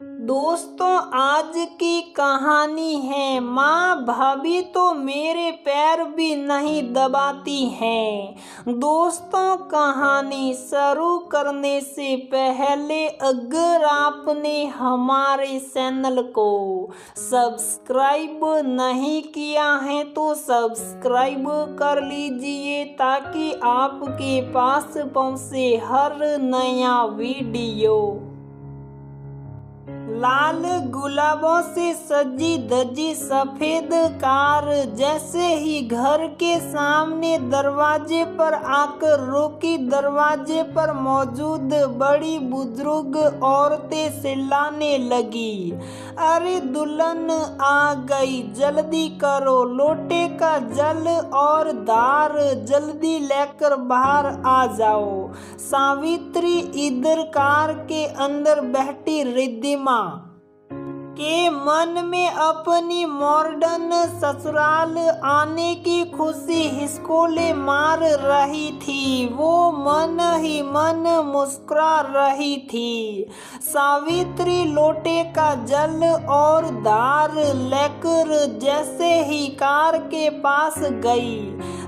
दोस्तों, आज की कहानी है माँ भाभी तो मेरे पैर भी नहीं दबाती हैं। दोस्तों, कहानी शुरू करने से पहले अगर आपने हमारे चैनल को सब्सक्राइब नहीं किया है तो सब्सक्राइब कर लीजिए ताकि आपके पास पहुँचे हर नया वीडियो। लाल गुलाबों से सजी धजी सफेद कार जैसे ही घर के सामने दरवाजे पर आकर रुकी। दरवाजे पर मौजूद बड़ी बुजुर्ग औरतें चिल्लाने लगी, अरे दुल्हन आ गई, जल्दी करो, लोटे का जल और दार जल्दी लेकर बाहर आ जाओ। सावित्री इधर कार के अंदर बैठी रिद्धिमा के मन में अपनी मॉडर्न ससुराल आने की खुशी हिसकोले मार रही थी। वो मन ही मन मुस्कुरा रही थी। सावित्री लोटे का जल और दार लेकर जैसे ही कार के पास गई,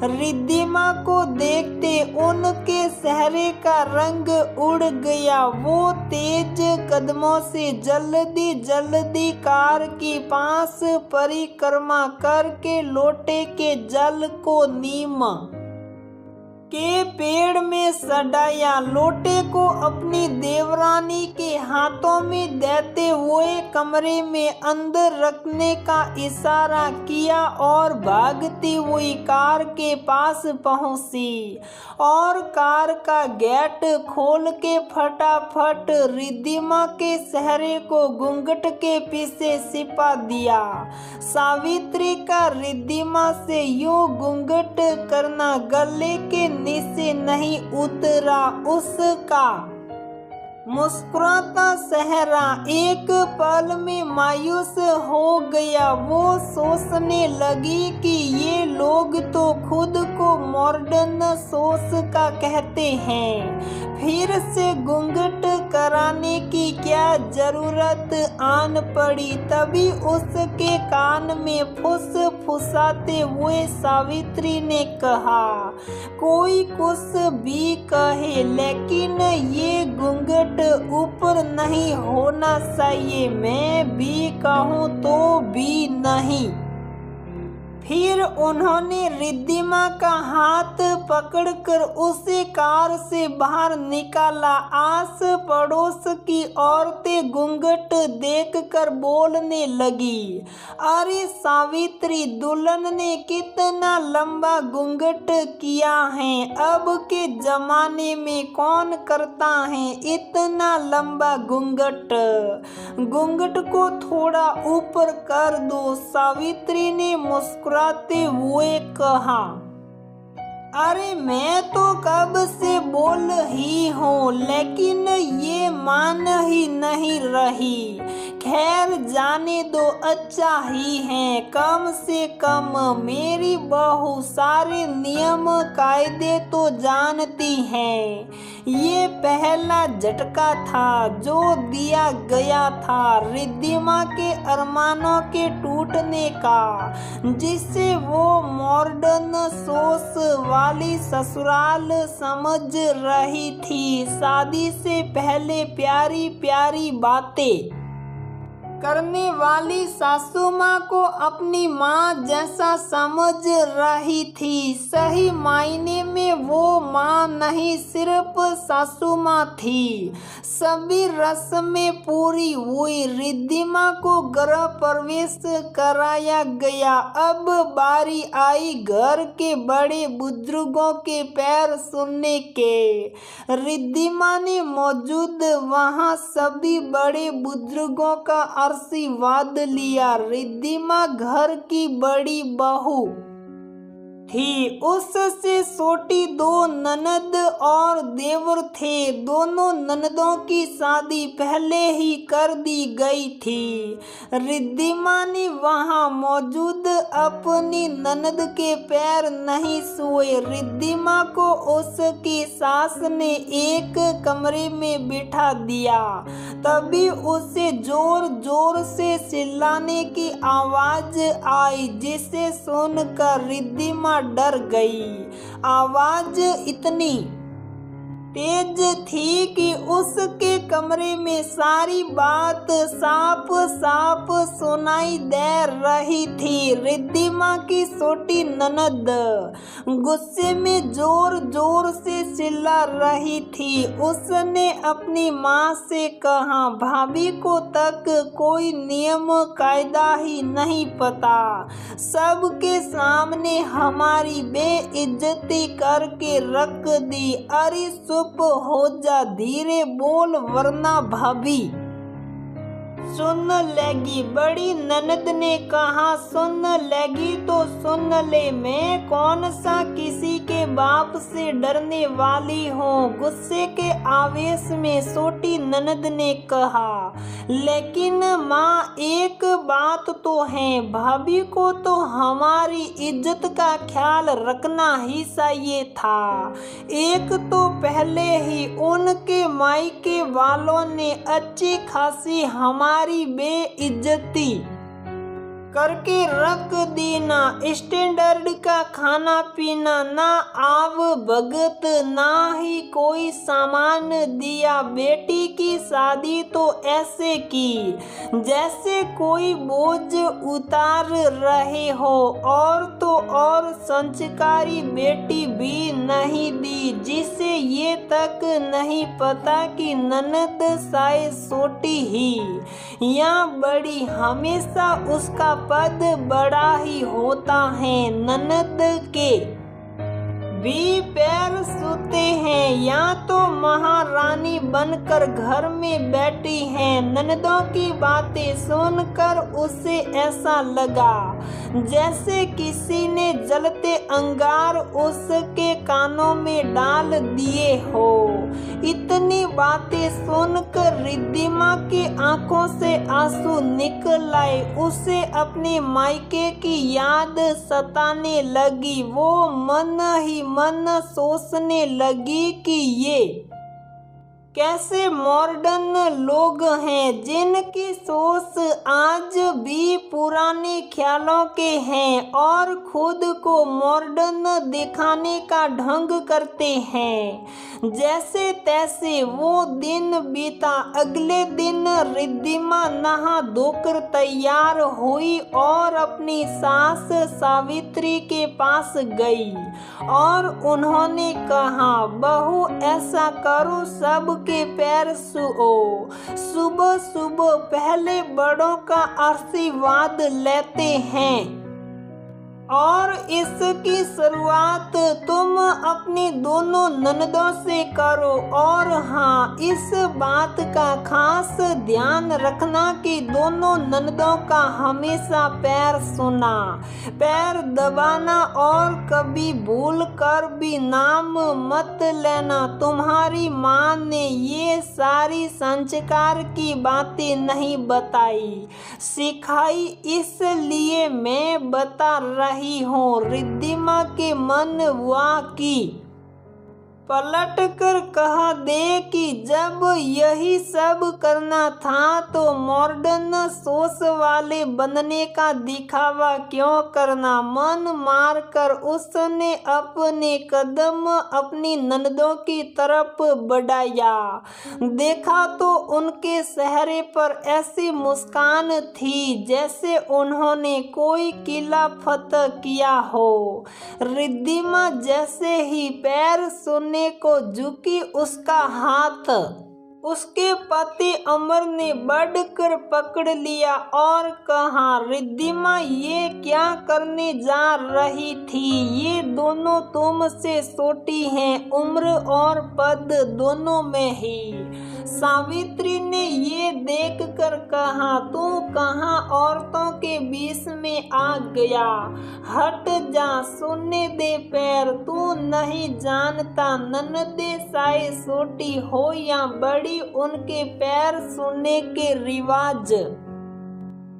रिद्धिमा को देखते उनके चेहरे का रंग उड़ गया। वो तेज कदमों से जल्दी जल्दी कार की पास परिक्रमा करके लोटे के जल को नीम के पेड़ में सटाया। लोटे को अपनी देवरानी के हाथों में देते हुए कमरे में अंदर रखने का इशारा किया और भागती हुई कार के पास पहुंची और कार का गेट खोल के फटाफट रिद्धिमा के चेहरे को घूंघट के पीछे छिपा दिया। सावित्री का रिद्धिमा से यूं घूंघट करना गले के नीचे नहीं उतरा। उसका मुस्कुराता चेहरा एक पल में मायूस हो गया। वो सोचने लगी कि ये लोग तो खुद को मॉडर्न सोच का कहते हैं, फिर से घूंघट कराने की क्या जरूरत आन पड़ी। तभी उसके कान में फुसफुसाते हुए सावित्री ने कहा, कोई कुछ भी कहे लेकिन ये घूंघट ऊपर नहीं होना चाहिए, मैं भी कहूँ तो भी नहीं। फिर उन्होंने रिद्धिमा का हाथ पकड़कर उसे कार से बाहर निकाला। आस पड़ोस की औरतें घूंघट देखकर बोलने लगी, अरे सावित्री, दुल्हन ने कितना लंबा घूंघट किया है। अब के जमाने में कौन करता है इतना लंबा घूंघट। घूंघट को थोड़ा ऊपर कर दो। सावित्री ने मुस्कुराते हुए कहा, अरे मैं तो कब से बोल ही हूँ लेकिन ये मान ही नहीं रही। खैर जाने दो, अच्छा ही है। कम से कम मेरी बहू सारे नियम कायदे तो जानती है। ये पहला झटका था जो दिया गया था रिद्धिमा के अरमानों के टूटने का, जिससे वो मॉडर्न सोच वाली ससुराल समझ रही थी। शादी से पहले प्यारी प्यारी बातें करने वाली सासू माँ को अपनी माँ जैसा समझ रही थी। सही मायने में वो माँ नहीं, सिर्फ सासू माँ थी। सभी रस्में पूरी हुई। रिद्धिमा को गृह प्रवेश कराया गया। अब बारी आई घर के बड़े बुजुर्गों के पैर सुनने के। रिद्धिमा ने मौजूद वहाँ सभी बड़े बुजुर्गों का आशीर्वाद लिया। रिद्धिमा घर की बड़ी बहू थी। उससे छोटी दो ननद और देवर थे। दोनों ननदों की शादी पहले ही कर दी गई थी। रिद्धिमा ने वहां मौजूद अपनी ननद के पैर नहीं छुए। रिद्धिमा को उसकी सास ने एक कमरे में बिठा दिया। तभी उसे जोर जोर से चिल्लाने की आवाज आई, जिसे सुनकर रिद्धिमा डर गई। आवाज इतनी तेज थी कि उसके कमरे में सारी बात साफ साफ सुनाई दे रही थी। रिद्धिमा की छोटी ननद गुस्से में जोर जोर से चिल्ला रही थी। उसने अपनी माँ से कहा, भाभी को तक कोई नियम कायदा ही नहीं पता। सबके सामने हमारी बेइज्जती करके रख दी। अरे चुप हो जा, धीरे बोल वरना भाभी सुन लेगी। बड़ी ननद ने कहा, सुन लेगी तो सुन ले, मैं कौन सा किसी के बाप से डरने वाली हूँ। गुस्से के आवेश में छोटी ननद ने कहा, लेकिन माँ एक बात तो है, भाभी को तो हमारी इज्जत का ख्याल रखना ही चाहिए था। एक तो पहले ही उनके मायके वालों ने अच्छी खासी हमारी बेइज्जती करके रख दी। ना स्टैंडर्ड का खाना पीना, ना आव भगत, ना ही कोई सामान दिया। बेटी की शादी तो ऐसे की जैसे कोई बोझ उतार रहे हो। और तो और संस्कारी बेटी भी नहीं दी, जिसे ये तक नहीं पता कि ननद शायद छोटी ही या बड़ी, हमेशा उसका पद बड़ा ही होता है। ननद के भी पैर छूते हैं या तो महारानी बनकर घर में बैठी हैं। ननदों की बातें सुनकर उसे ऐसा लगा जैसे किसी ने जलते अंगार उसके कानों में डाल दिए हो। इतनी बातें सुनकर रिद्धिमा की आंखों से आंसू निकल आए। उसे अपने मायके की याद सताने लगी। वो मन ही मन सोचने लगी कि ये कैसे मॉडर्न लोग हैं, जिनकी सोच आज भी पुराने ख्यालों के हैं और खुद को मॉडर्न दिखाने का ढंग करते हैं। जैसे तैसे वो दिन बीता। अगले दिन रिद्धिमा नहा धोकर तैयार हुई और अपनी सास सावित्री के पास गई और उन्होंने कहा, बहू ऐसा करो, सब के पैर छुओ। सुबह सुबह पहले बड़ों का आशीर्वाद लेते हैं और इसकी शुरुआत तुम अपनी दोनों ननदों से करो। और हाँ, इस बात का खास ध्यान रखना कि दोनों ननदों का हमेशा पैर छूना, पैर दबाना और कभी भूल कर भी नाम मत लेना। तुम्हारी माँ ने ये सारी संस्कार की बातें नहीं बताई, सिखाई, इसलिए मैं बता रही हूँ। रिद्धिमा के मन हुआ कि पलट कर कहा दे कि जब यही सब करना था तो मॉडर्न सोच वाले बनने का दिखावा क्यों करना। मन मार कर उसने अपने कदम अपनी ननदों की तरफ बढ़ाया। देखा तो उनके चेहरे पर ऐसी मुस्कान थी जैसे उन्होंने कोई किला फतह किया हो। रिद्धिमा जैसे ही पैर सुनने को झुकी, उसका हाथ उसके पति अमर ने बढ़कर पकड़ लिया और कहा, रिद्धिमा ये क्या करने जा रही थी। ये दोनों तुमसे छोटी हैं, उम्र और पद दोनों में ही। सावित्री ने ये देखकर कहा, तू कहाँ औरतों के बीच में आ गया? हट जा, सुनने दे पैर, तू नहीं जानता ननदे चाहे छोटी हो या बड़ी, उनके पैर सुनने के रिवाज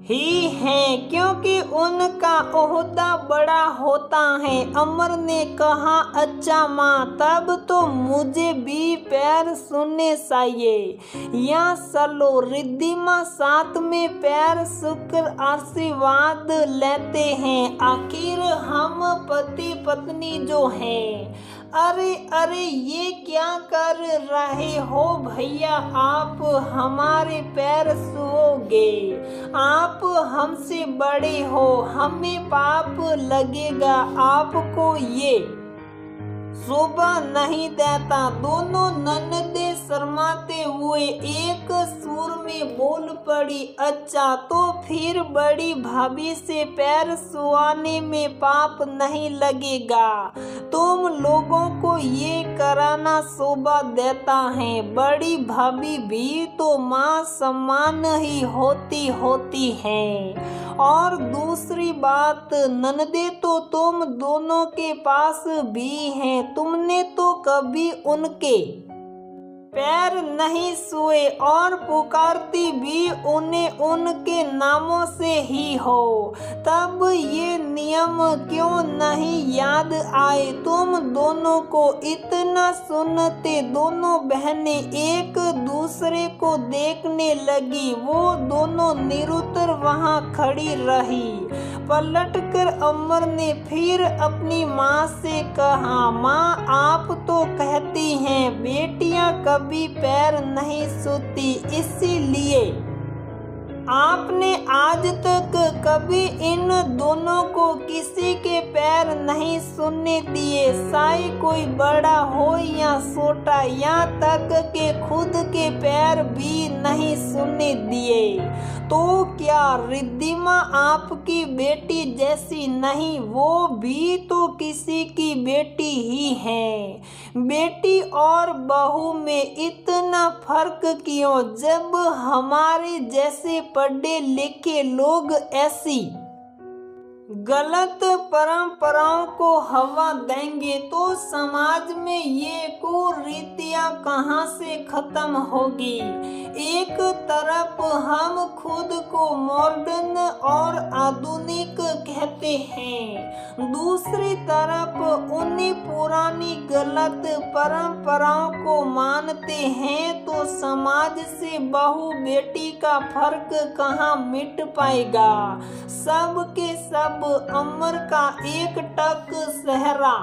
ही है, क्योंकि उनका ओहदा बड़ा होता है। अमर ने कहा, अच्छा माँ, तब तो मुझे भी पैर सुनने चाहिए। या चलो। रिद्धिमा साथ में पैर छूकर आशीर्वाद लेते हैं। आखिर हम पति पत्नी जो हैं। अरे अरे, ये क्या कर रहे हो भैया? आप हमारे पैर छुओगे? आप हमसे बड़े हो, हमें पाप लगेगा। आपको ये शोभा नहीं देता। दोनों ननदे शर्माते हुए एक सुर में बोल पड़ी, अच्छा तो फिर बड़ी भाभी से पैर छुआने में पाप नहीं लगेगा। तुम लोगों को ये कराना शोभा देता है। बड़ी भाभी भी तो माँ सम्मान ही होती है। और दूसरी बात, ननदे तो तुम दोनों के पास भी हैं। तुमने तो कभी उनके पैर नहीं छुए और पुकारती भी उन्हें उनके नामों से ही हो। तब ये नियम क्यों नहीं याद आए तुम दोनों को? इतना सुनते दोनों बहनें एक दूसरे को देखने लगी। वो दोनों निरुत्तर वहां खड़ी रही। पलटकर अमर ने फिर अपनी माँ से कहा, माँ, आप तो कहती हैं बेटियां कभी पैर नहीं छूती, इसीलिए आपने आज तक कभी इन दोनों को किसी के पैर नहीं छूने दिए, चाहे कोई बड़ा हो या छोटा, यहाँ तक के खुद के पैर भी नहीं छूने दिए। तो क्या रिद्धिमा आपकी बेटी जैसी नहीं? वो भी तो किसी की बेटी ही है। बेटी और बहू में इतना फर्क क्यों? जब हमारे जैसे पढ़े लिखे लोग ऐसी गलत परंपराओं को हवा देंगे तो समाज में ये कुरीतियां कहां से खत्म होगी? एक तरफ हम खुद को मॉडर्न और आधुनिक कहते हैं, दूसरी तरफ उन्हीं पुरानी गलत परंपराओं को मानते हैं। तो समाज से बहू बेटी का फर्क कहां मिट पाएगा? सब के सब अमर का एक टक चेहरा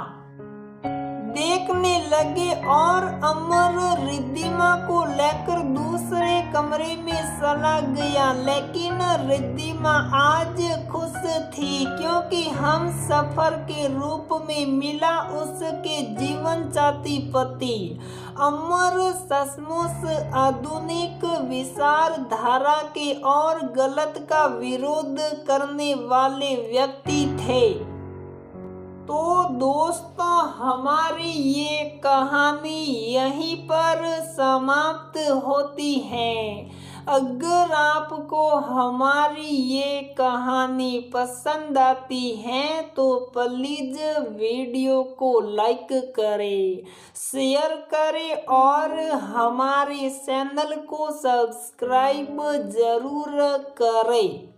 देखने लगे और अमर रिद्धिमा को लेकर दूसरे कमरे में चला गया। लेकिन रिद्धिमा आज खुश थी क्योंकि हम सफर के रूप में मिला उसके जीवन साथी पति। अमर सचमुच आधुनिक विचारधारा के और गलत का विरोध करने वाले व्यक्ति थे। तो दोस्तों, हमारी ये कहानी यहीं पर समाप्त होती है। अगर आपको हमारी ये कहानी पसंद आती है तो प्लीज वीडियो को लाइक करें, शेयर करें और हमारे चैनल को सब्सक्राइब जरूर करें।